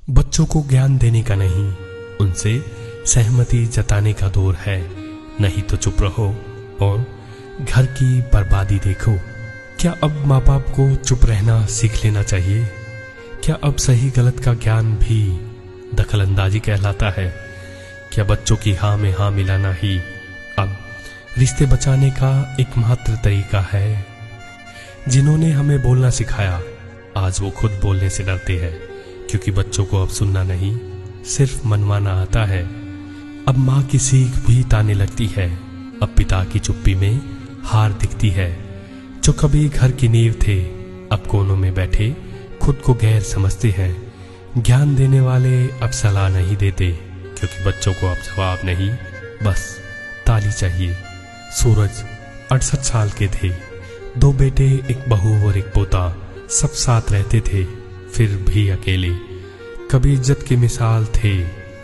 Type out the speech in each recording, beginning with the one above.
बच्चों को ज्ञान देने का नहीं, उनसे सहमति जताने का दौर है। नहीं तो चुप रहो और घर की बर्बादी देखो। क्या अब माँ बाप को चुप रहना सीख लेना चाहिए? क्या अब सही गलत का ज्ञान भी दखलंदाजी कहलाता है? क्या बच्चों की हाँ में हाँ मिलाना ही अब रिश्ते बचाने का एकमात्र तरीका है? जिन्होंने हमें बोलना सिखाया, आज वो खुद बोलने से डरते हैं, क्योंकि बच्चों को अब सुनना नहीं, सिर्फ मनवाना आता है। अब माँ की सीख भी ताने लगती है, अब पिता की चुप्पी में हार दिखती है। जो कभी घर की नींव थे, अब कोनों में बैठे खुद को गैर समझते हैं। ज्ञान देने वाले अब सलाह नहीं देते, क्योंकि बच्चों को अब जवाब नहीं, बस ताली चाहिए। सूरज 68 साल के थे, 2 बेटे, एक बहू और एक पोता, सब साथ रहते थे, फिर भी अकेले। कभी इज्जत की मिसाल थे,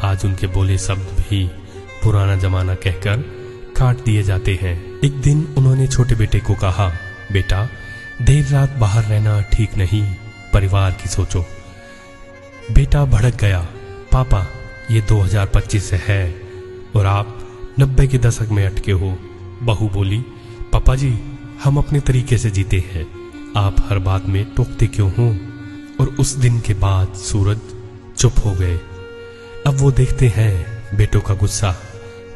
आज उनके बोले शब्द भी पुराना जमाना कहकर काट दिए जाते हैं। एक दिन उन्होंने छोटे बेटे को कहा, बेटा देर रात बाहर रहना ठीक नहीं, परिवार की सोचो। बेटा भड़क गया, पापा ये 2025 है और आप 90 के दशक में अटके हो। बहू बोली, पापा जी हम अपने तरीके से जीते हैं, आप हर बात में टोकते क्यों हो? और उस दिन के बाद सूरज चुप हो गए। अब वो देखते हैं बेटों का गुस्सा,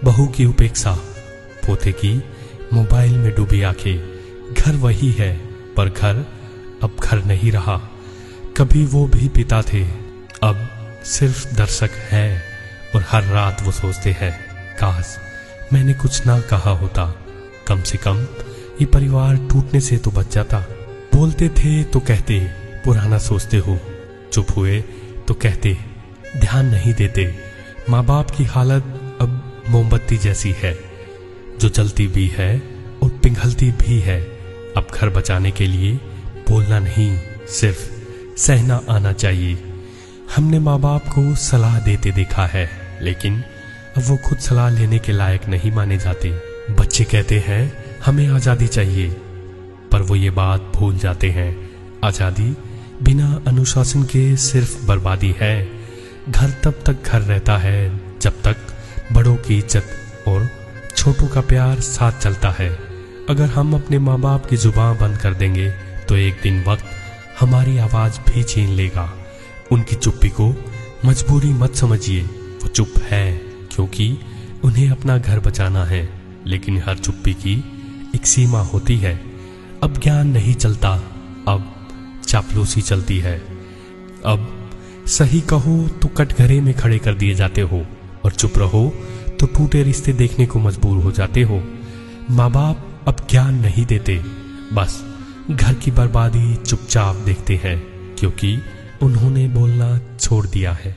बहू की उपेक्षा, पोते की मोबाइल में डूबी आंखें। घर वही है, पर घर अब घर नहीं रहा। कभी वो भी पिता थे, अब सिर्फ दर्शक है। और हर रात वो सोचते हैं, काश मैंने कुछ ना कहा होता, कम से कम ये परिवार टूटने से तो बच जाता। बोलते थे तो कहते पुराना सोचते हो, चुप हुए तो कहते ध्यान नहीं देते। माँ बाप की हालत अब मोमबत्ती जैसी है, जो जलती भी है और पिघलती भी है। अब घर बचाने के लिए बोलना नहीं, सिर्फ सहना आना चाहिए। हमने माँ बाप को सलाह देते देखा है, लेकिन अब वो खुद सलाह लेने के लायक नहीं माने जाते। बच्चे कहते हैं हमें आज़ादी चाहिए, पर वो ये बात भूल जाते हैं, आज़ादी बिना अनुशासन के सिर्फ बर्बादी है। घर तब तक घर रहता है जब तक बड़ों की इज्जत और छोटों का प्यार साथ चलता है। अगर हम अपने माँ बाप की जुबान बंद कर देंगे तो एक दिन वक्त हमारी आवाज़ भी छीन लेगा। उनकी चुप्पी को मजबूरी मत समझिए, वो चुप है क्योंकि उन्हें अपना घर बचाना है, लेकिन हर चुप्पी की एक सीमा होती है। अब ज्ञान नहीं चलता, अब चापलूसी चलती है। अब सही कहो तो कटघरे में खड़े कर दिए जाते हो, और चुप रहो तो टूटे रिश्ते देखने को मजबूर हो जाते हो। माँ बाप अब ज्ञान नहीं देते, बस घर की बर्बादी चुपचाप देखते हैं, क्योंकि उन्होंने बोलना छोड़ दिया है।